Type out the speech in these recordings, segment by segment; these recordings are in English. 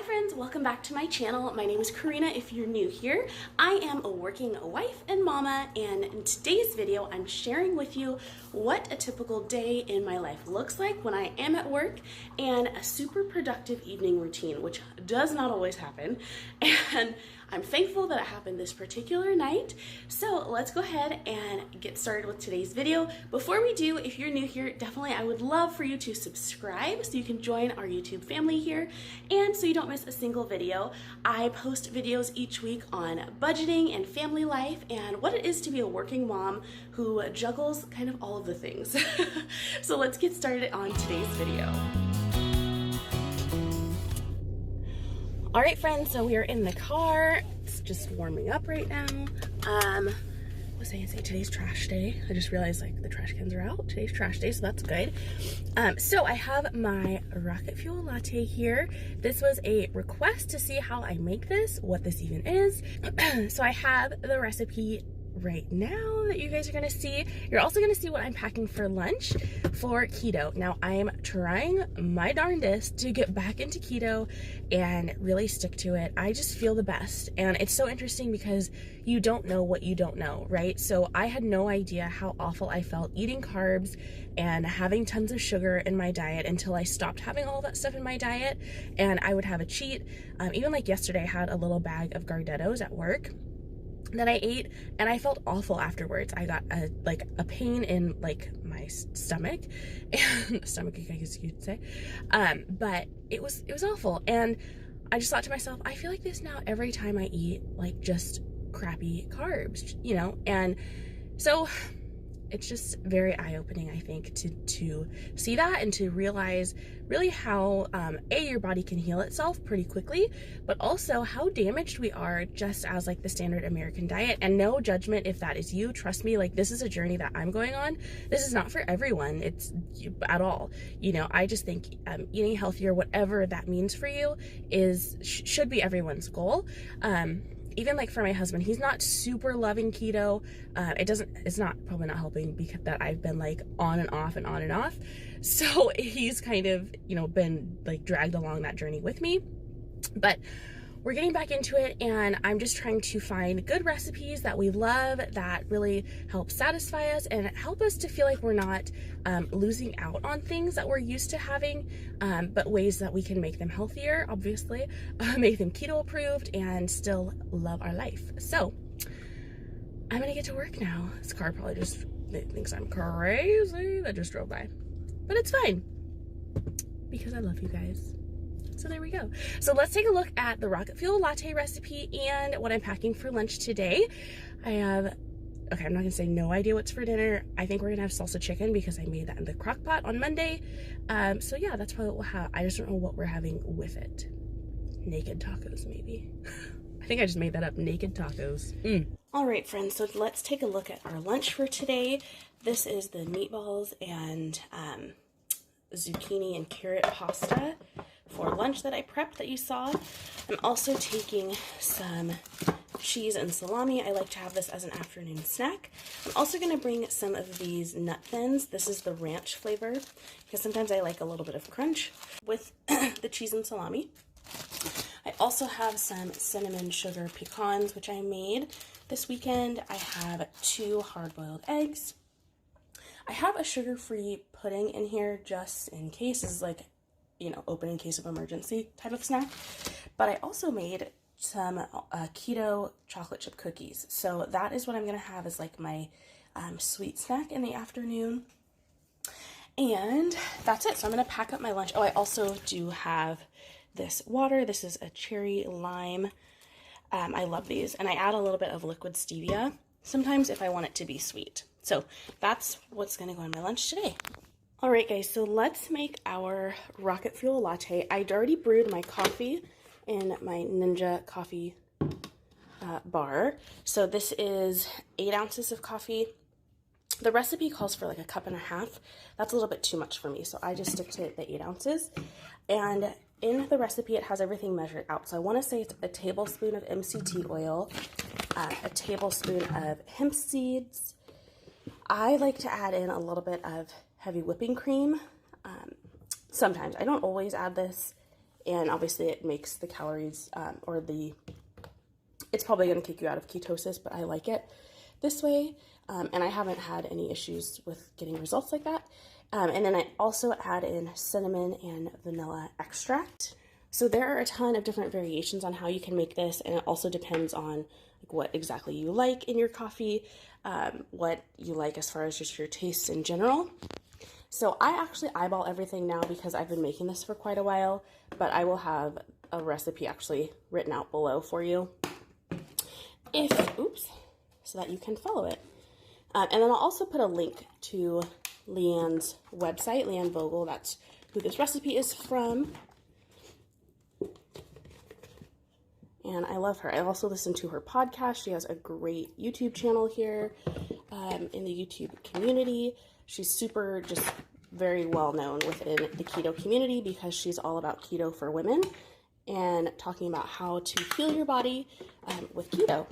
Hi friends, welcome back to my channel. My name is Corina if you're new here. I am a working wife and mama, and in today's video I'm sharing with you what a typical day in my life looks like when I am at work and a super productive evening routine, which does not always happen, and I'm thankful that it happened this particular night. So let's go ahead and get started with today's video. Before we do, if you're new here, definitely I would love for you to subscribe so you can join our YouTube family here and so you don't miss a single video. I post videos each week on budgeting and family life and what it is to be a working mom who juggles kind of all of the things. So let's get started on today's video. All right, friends, so we are in the car. It's just warming up right now. What was I gonna say? Today's trash day. I just realized like the trash cans are out. Today's trash day, so that's good. So I have my rocket fuel latte here. This was a request to see how I make this, what this even is. So I have the recipe right now that you guys are gonna see. You're also gonna see what I'm packing for lunch for keto. Now I am trying my darndest to get back into keto and really stick to it. I just feel the best, and it's so interesting because you don't know what you don't know, right? So I had no idea how awful I felt eating carbs and having tons of sugar in my diet until I stopped having all that stuff in my diet, and I would have a cheat. Even like yesterday I had a little bag of Gardettos at work that I ate, and I felt awful afterwards. I got a pain in like my stomach, and stomachache, I guess you'd say. But it was awful, and I just thought to myself, I feel like this now every time I eat like just crappy carbs, you know. And so it's just very eye-opening, I think, to see that and to realize really how your body can heal itself pretty quickly, but also how damaged we are just as like the standard American diet. And no judgment if that is you. Trust me, like this is a journey that I'm going on. This is not for everyone. It's at all. You know, I just think eating healthier, whatever that means for you, should be everyone's goal. Even like for my husband, he's not super loving keto. It's probably not helping because that I've been like on and off and on and off. So he's kind of, you know, been like dragged along that journey with me, but we're getting back into it, and I'm just trying to find good recipes that we love that really help satisfy us and help us to feel like we're not losing out on things that we're used to having, but ways that we can make them healthier, obviously, make them keto approved, and still love our life. So I'm gonna get to work now. This car probably just thinks I'm crazy that just drove by, but it's fine because I love you guys. So there we go. So let's take a look at the rocket fuel latte recipe and what I'm packing for lunch today. I'm not gonna say no idea what's for dinner. I think we're gonna have salsa chicken because I made that in the crock pot on Monday. So yeah, that's probably what we'll have. I just don't know what we're having with it. Naked tacos, maybe. I think I just made that up, naked tacos. All right, friends, so let's take a look at our lunch for today. This is the meatballs and zucchini and carrot pasta for lunch that I prepped that you saw. I'm also taking some cheese and salami. I like to have this as an afternoon snack. I'm also going to bring some of these nut thins. This is the ranch flavor because sometimes I like a little bit of crunch with the cheese and salami. I also have some cinnamon sugar pecans, which I made this weekend. I have 2 hard-boiled eggs. I have a sugar-free pudding in here just in case. This is like, you know, open in case of emergency type of snack. But I also made some keto chocolate chip cookies. So that is what I'm going to have as like my sweet snack in the afternoon. And that's it. So I'm going to pack up my lunch. Oh, I also do have this water. This is a cherry lime. I love these. And I add a little bit of liquid stevia sometimes if I want it to be sweet. So that's what's going to go in my lunch today. All right, guys, so let's make our rocket fuel latte. I'd already brewed my coffee in my Ninja coffee bar. So this is 8 ounces of coffee. The recipe calls for like a 1.5 cups. That's a little bit too much for me, so I just stick to the 8 ounces. And in the recipe, it has everything measured out. So I want to say it's a tablespoon of MCT oil, a tablespoon of hemp seeds. I like to add in a little bit of heavy whipping cream. Sometimes. I don't always add this and obviously it makes the calories, it's probably going to kick you out of ketosis, but I like it this way, and I haven't had any issues with getting results like that. And then I also add in cinnamon and vanilla extract. So there are a ton of different variations on how you can make this, and it also depends on like what exactly you like in your coffee, what you like as far as just your tastes in general. So I actually eyeball everything now because I've been making this for quite a while, but I will have a recipe actually written out below for you so that you can follow it. And then I'll also put a link to Leanne's website, Leanne Vogel. That's who this recipe is from. And I love her. I also listen to her podcast. She has a great YouTube channel here in the YouTube community. She's super just very well known within the keto community because she's all about keto for women and talking about how to heal your body with keto.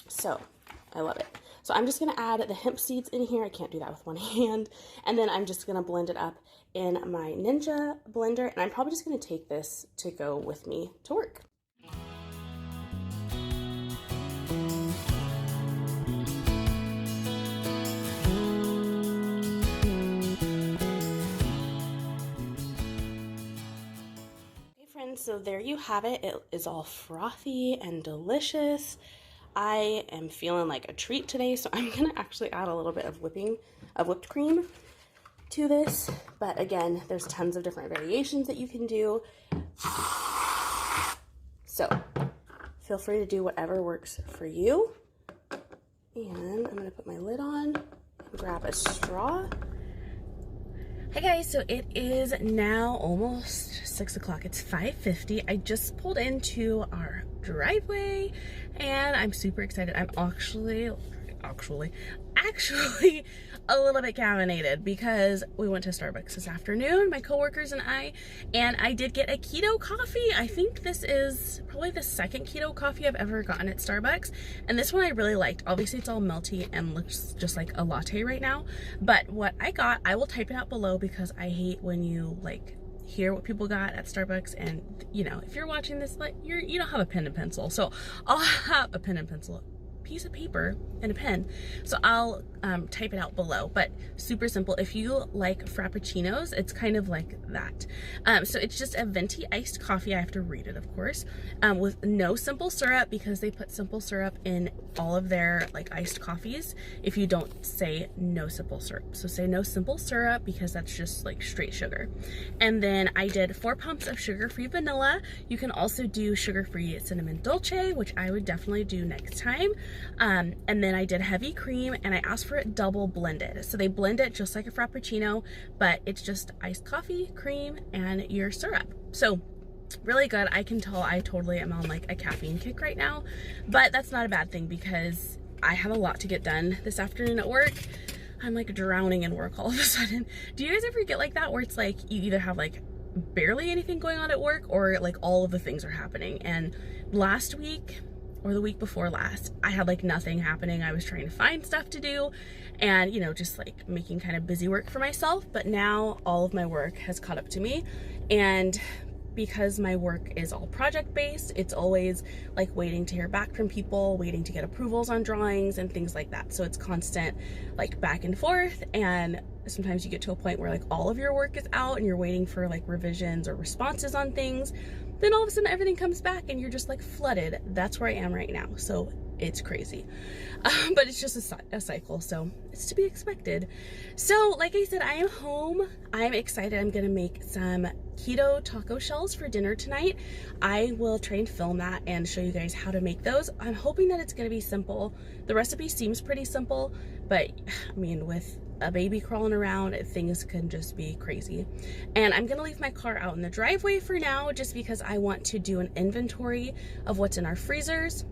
So I love it. So I'm just going to add the hemp seeds in here. I can't do that with one hand. And then I'm just going to blend it up in my Ninja blender. And I'm probably just going to take this to go with me to work. So there you have it. It is all frothy and delicious. I am feeling like a treat today, so I'm gonna actually add a little bit of whipped cream to this. But again, there's tons of different variations that you can do. So feel free to do whatever works for you. And I'm gonna put my lid on and grab a straw. Hi guys, so it is now almost 6 o'clock. It's 5:50. I just pulled into our driveway and I'm super excited. I'm actually a little bit caffeinated because we went to Starbucks this afternoon, my coworkers and I did get a keto coffee. I think this is probably the second keto coffee I've ever gotten at Starbucks, and this one I really liked. Obviously it's all melty and looks just like a latte right now, but what I got, I will type it out below because I hate when you like hear what people got at Starbucks, and you know, if you're watching this, like you don't have a pen and pencil, so I'll have a pen and pencil, piece of paper and a pen, so I'll type it out below. But super simple. If you like frappuccinos, it's kind of like that. So it's just a venti iced coffee. I have to read it, of course, with no simple syrup because they put simple syrup in all of their like iced coffees if you don't say no simple syrup. So say no simple syrup because that's just like straight sugar. And then I did 4 pumps of sugar-free vanilla. You can also do sugar-free cinnamon dolce, which I would definitely do next time. And then I did heavy cream, and I asked for it double blended. So they blend it just like a frappuccino, but it's just iced coffee, cream, and your syrup. So really good. I can tell I totally am on like a caffeine kick right now, but that's not a bad thing because I have a lot to get done this afternoon at work. I'm like drowning in work all of a sudden. Do you guys ever get like that where it's like you either have like barely anything going on at work or like all of the things are happening? And last week or the week before last, I had like nothing happening. I was trying to find stuff to do and, you know, just like making kind of busy work for myself. But now all of my work has caught up to me, and because my work is all project-based, it's always like waiting to hear back from people, waiting to get approvals on drawings and things like that. So it's constant like back and forth, and sometimes you get to a point where like all of your work is out and you're waiting for like revisions or responses on things. Then all of a sudden everything comes back and you're just like flooded. That's where I am right now. So it's crazy, but it's just a cycle, so it's to be expected. So like I said, I am home. I'm excited. I'm gonna make some keto taco shells for dinner tonight. I will try and film that and show you guys how to make those. I'm hoping that it's gonna be simple. The recipe seems pretty simple, but I mean, with a baby crawling around, things can just be crazy. And I'm gonna leave my car out in the driveway for now just because I want to do an inventory of what's in our freezers.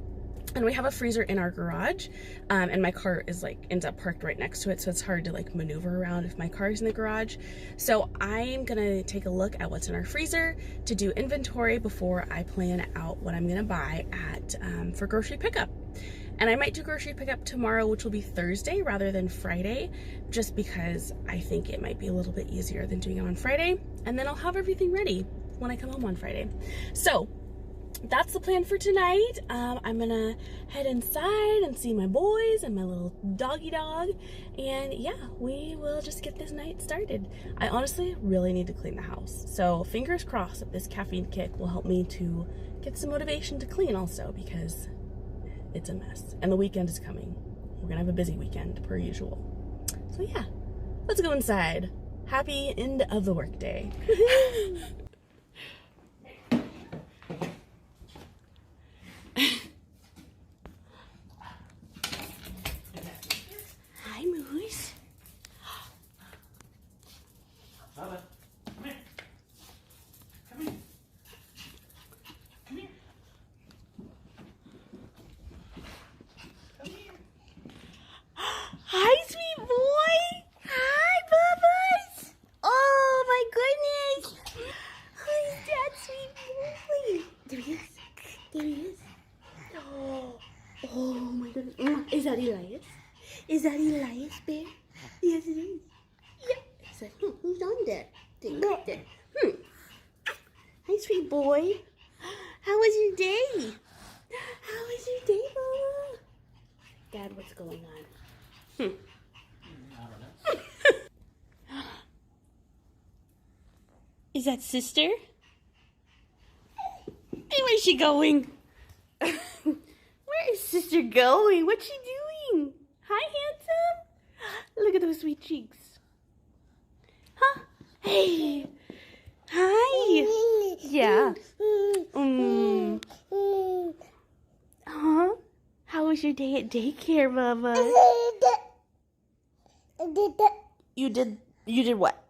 And we have a freezer in our garage, and my car is like ends up parked right next to it, so it's hard to like maneuver around if my car is in the garage. So I'm gonna take a look at what's in our freezer to do inventory before I plan out what I'm gonna buy at for grocery pickup. And I might do grocery pickup tomorrow, which will be Thursday rather than Friday, just because I think it might be a little bit easier than doing it on Friday, and then I'll have everything ready. when I come home on Friday. So that's the plan for tonight. I'm gonna head inside and see my boys and my little doggy dog, and yeah, we will just get this night started. I honestly really need to clean the house, so fingers crossed that this caffeine kick will help me to get some motivation to clean also, because it's a mess and the weekend is coming. We're gonna have a busy weekend per usual. So yeah, let's go inside. Happy end of the workday. Hi, Moose. Bubba, come here. Come here. Come here. Come here. Hi, sweet boy. Hi, Bubba's. Oh, my goodness. Who's that sweet boy? There he is. There he is. Oh my goodness. Is that Elias? Is that Elias, bear? Yes, it is. Yeah. It's like, who's on there? Right there. Hi, sweet boy. How was your day? How was your day, Mama? Dad, what's going on? I don't know. Is that sister? Hey, where's she going? Where is sister going? What's she doing? Hi, handsome. Look at those sweet cheeks. Huh? Hey. Hi. Yeah. Huh? How was your day at daycare, Bubba? You did what?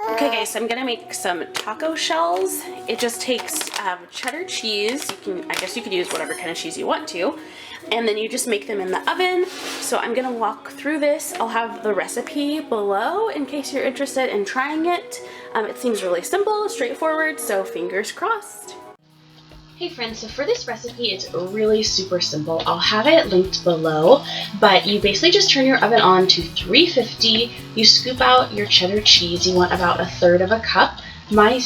Okay guys, so I'm gonna make some taco shells. It just takes cheddar cheese. I guess you could use whatever kind of cheese you want to, and then you just make them in the oven. So I'm gonna walk through this. I'll have the recipe below in case you're interested in trying it. It seems really simple, straightforward, so fingers crossed. Hey friends, so for this recipe, it's really super simple. I'll have it linked below, but you basically just turn your oven on to 350. You scoop out your cheddar cheese. You want about 1/3 of a cup. My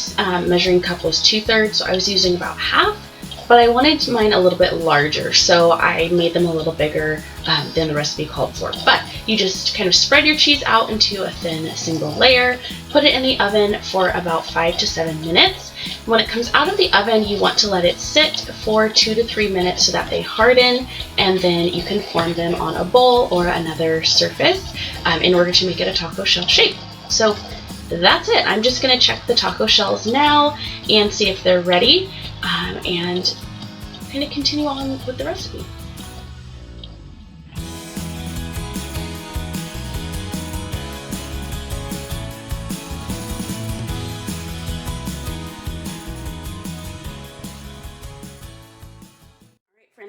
measuring cup was 2/3, so I was using about half, but I wanted mine a little bit larger, so I made them a little bigger than the recipe called for. But you just kind of spread your cheese out into a thin single layer, put it in the oven for about 5 to 7 minutes. When it comes out of the oven, you want to let it sit for 2 to 3 minutes so that they harden, and then you can form them on a bowl or another surface in order to make it a taco shell shape. So that's it. I'm just going to check the taco shells now and see if they're ready, and kind of continue on with the recipe.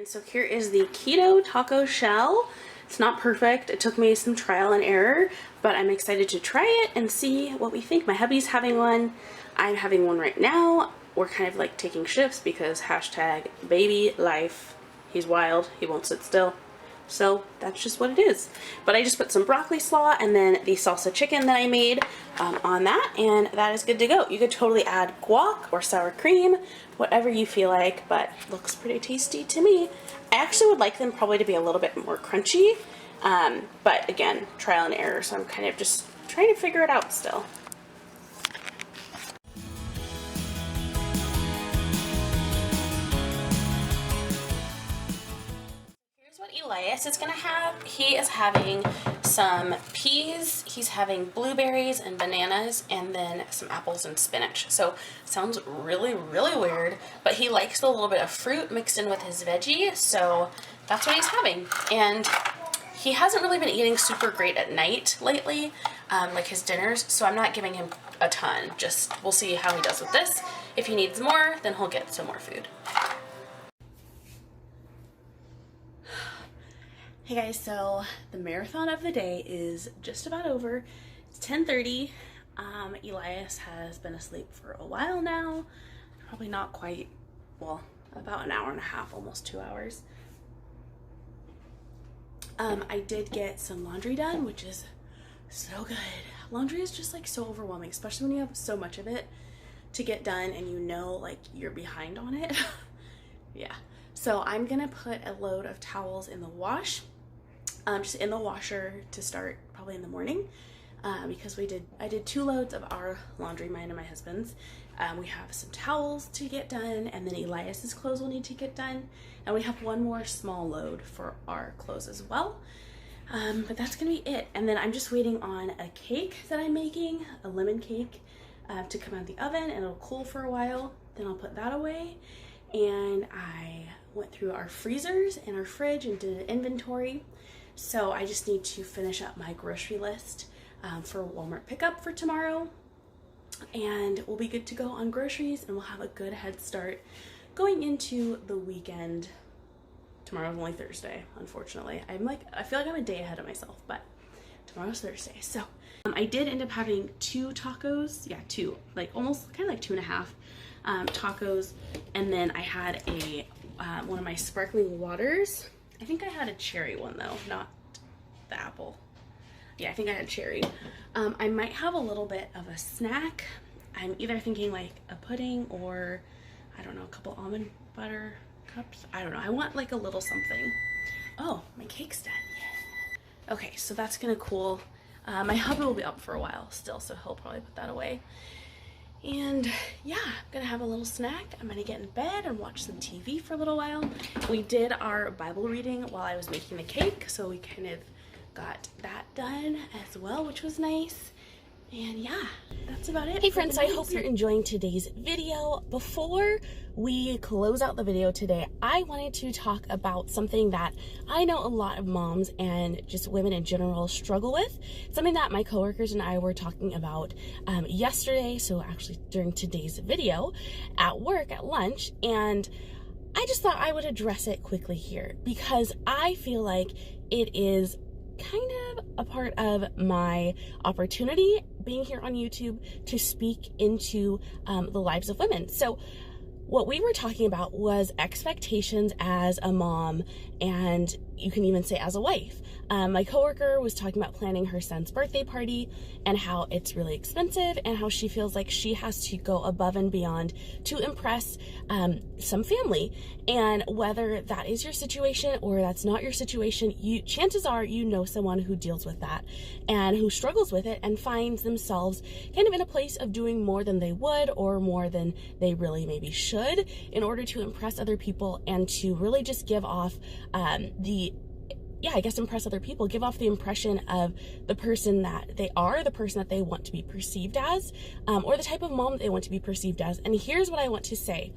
So here is the keto taco shell. It's not perfect. It took me some trial and error, but I'm excited to try it and see what we think. My hubby's having one. I'm having one right now. We're kind of like taking shifts because hashtag baby life. He's wild. He won't sit still. So that's just what it is. But I just put some broccoli slaw and then the salsa chicken that I made on that, and that is good to go. You could totally add guac or sour cream, whatever you feel like, but looks pretty tasty to me. I actually would like them probably to be a little bit more crunchy, but again, trial and error, so I'm kind of just trying to figure it out still. Elias is gonna have. He is having some peas, he's having blueberries and bananas, and then some apples and spinach. So sounds really weird, but he likes a little bit of fruit mixed in with his veggie, so that's what he's having. And he hasn't really been eating super great at night lately, like his dinners, so I'm not giving him a ton. Just we'll see how he does with this. If he needs more, then he'll get some more food. Hey guys, so the marathon of the day is just about over. It's 10:30. Elias has been asleep for a while now. Probably not quite, well, about an hour and a half, almost 2 hours. I did get some laundry done, which is so good. laundry is just like so overwhelming, especially when you have so much of it to get done and you know like you're behind on it. Yeah, so I'm gonna put a load of towels in the wash, just in the washer to start probably in the morning, because I did 2 loads of our laundry, mine and my husband's. We have some towels to get done, and then Elias's clothes will need to get done, and we have 1 more small load for our clothes as well. But that's gonna be it. And then I'm just waiting on a cake that I'm making, a lemon cake, to come out of the oven, and it'll cool for a while. Then I'll put that away. And I went through our freezers and our fridge and did an inventory. So I just need to finish up my grocery list for Walmart pickup for tomorrow. And we'll be good to go on groceries, and we'll have a good head start going into the weekend. Tomorrow's only Thursday, unfortunately. I feel like I'm a day ahead of myself, but tomorrow's Thursday. So I did end up having 2 tacos. Yeah, 2, like almost kind of like 2.5 tacos. And then I had one of my sparkling waters. I think I had a cherry one though, not the apple. Yeah, I think I had cherry. I might have a little bit of a snack. I'm either thinking like a pudding or, I don't know, a couple almond butter cups. I don't know. I want like a little something. Oh, my cake's done. Yeah. Okay, so that's gonna cool. My hubby will be up for a while still, so he'll probably put that away. And yeah, I'm gonna have a little snack. I'm gonna get in bed and watch some TV for a little while. We did our Bible reading while I was making the cake, so we kind of got that done as well, which was nice. And yeah, that's about it. Hey friends, so I hope you're enjoying today's video. Before we close out the video today, I wanted to talk about something that I know a lot of moms and just women in general struggle with. Something that my coworkers and I were talking about yesterday, so actually during today's video at work at lunch, and I just thought I would address it quickly here because I feel like it is kind of a part of my opportunity being here on YouTube to speak into the lives of women. So what we were talking about was expectations as a mom, and you can even say as a wife. My coworker was talking about planning her son's birthday party and how it's really expensive and how she feels like she has to go above and beyond to impress some family. And whether that is your situation or that's not your situation, chances are you know someone who deals with that and who struggles with it and finds themselves kind of in a place of doing more than they would or more than they really maybe should in order to impress other people and to really just give off impress other people, give off the impression of the person that they are, the person that they want to be perceived as, or the type of mom that they want to be perceived as. And here's what I want to say.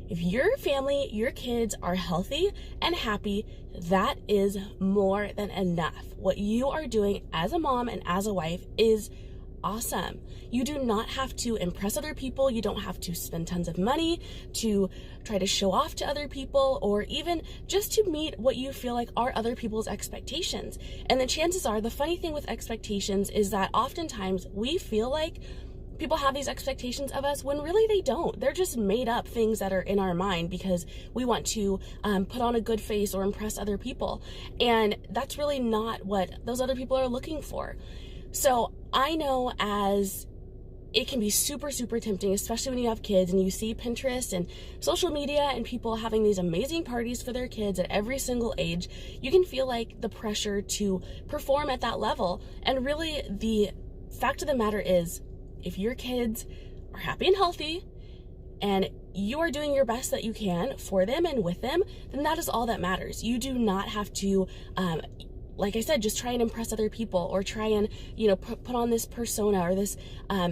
If your family, your kids are healthy and happy, that is more than enough. What you are doing as a mom and as a wife is awesome. You do not have to impress other people. You don't have to spend tons of money to try to show off to other people or even just to meet what you feel like are other people's expectations. And the chances are, the funny thing with expectations is that oftentimes we feel like people have these expectations of us when really they don't. They're just made up things that are in our mind because we want to put on a good face or impress other people. And that's really not what those other people are looking for. So I know as it can be super, super tempting, especially when you have kids and you see Pinterest and social media and people having these amazing parties for their kids at every single age, you can feel like the pressure to perform at that level. And really the fact of the matter is, if your kids are happy and healthy and you are doing your best that you can for them and with them, then that is all that matters. You do not have to, like I said, just try and impress other people or try and, put on this persona or this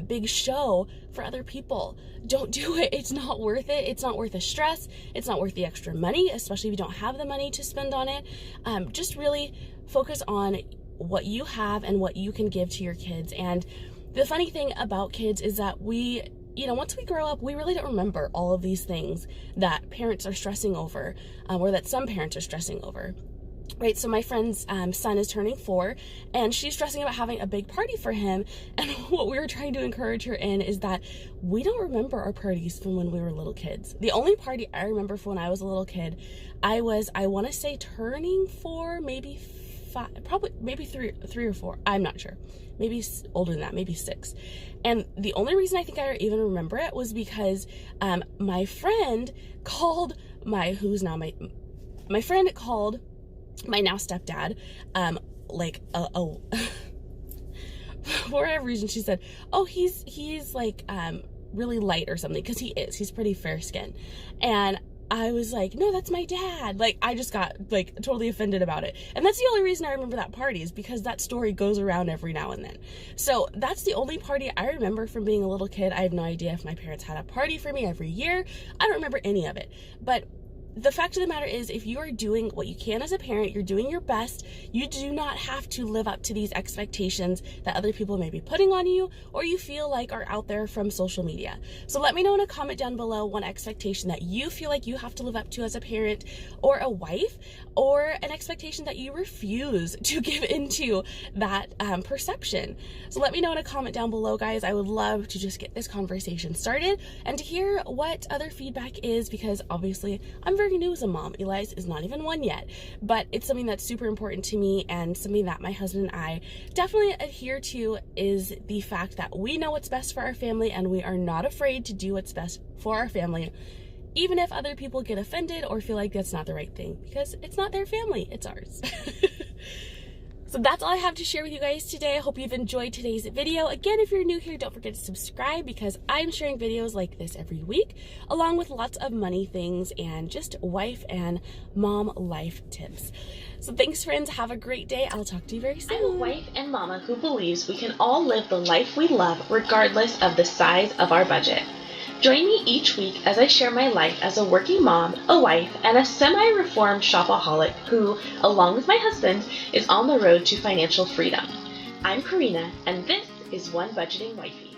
big show for other people. Don't do it. It's not worth it. It's not worth the stress. It's not worth the extra money, especially if you don't have the money to spend on it. Just really focus on what you have and what you can give to your kids. And the funny thing about kids is that once we grow up, we really don't remember all of these things that parents are stressing over, or that some parents are stressing over. Right, so my friend's son is turning 4, and she's stressing about having a big party for him. And what we were trying to encourage her in is that we don't remember our parties from when we were little kids. The only party I remember from when I was a little kid, I want to say turning 4, maybe 5, probably maybe three or 4. I'm not sure. Maybe older than that, maybe 6. And the only reason I think I even remember it was because my friend called my friend called my now stepdad, like for whatever reason, she said, oh, he's like really light or something, because he's pretty fair skinned. And I was like, no, that's my dad. Like, I just got like totally offended about it. And that's the only reason I remember that party, is because that story goes around every now and then. So that's the only party I remember from being a little kid. I have no idea if my parents had a party for me every year. I don't remember any of it. But the fact of the matter is, if you are doing what you can as a parent, you're doing your best, you do not have to live up to these expectations that other people may be putting on you, or you feel like are out there from social media. So let me know in a comment down below one expectation that you feel like you have to live up to as a parent or a wife, or an expectation that you refuse to give into that perception. So let me know in a comment down below, guys. I would love to just get this conversation started and to hear what other feedback is, because obviously I'm very new as a mom. Elias is not even 1 yet, but it's something that's super important to me, and something that my husband and I definitely adhere to, is the fact that we know what's best for our family, and we are not afraid to do what's best for our family, even if other people get offended or feel like that's not the right thing, because it's not their family, it's ours. So that's all I have to share with you guys today. I hope you've enjoyed today's video. Again, if you're new here, don't forget to subscribe, because I'm sharing videos like this every week, along with lots of money things and just wife and mom life tips. So thanks, friends. Have a great day. I'll talk to you very soon. I'm a wife and mama who believes we can all live the life we love regardless of the size of our budget. Join me each week as I share my life as a working mom, a wife, and a semi-reformed shopaholic who, along with my husband, is on the road to financial freedom. I'm Corina, and this is One Budgeting Wifey.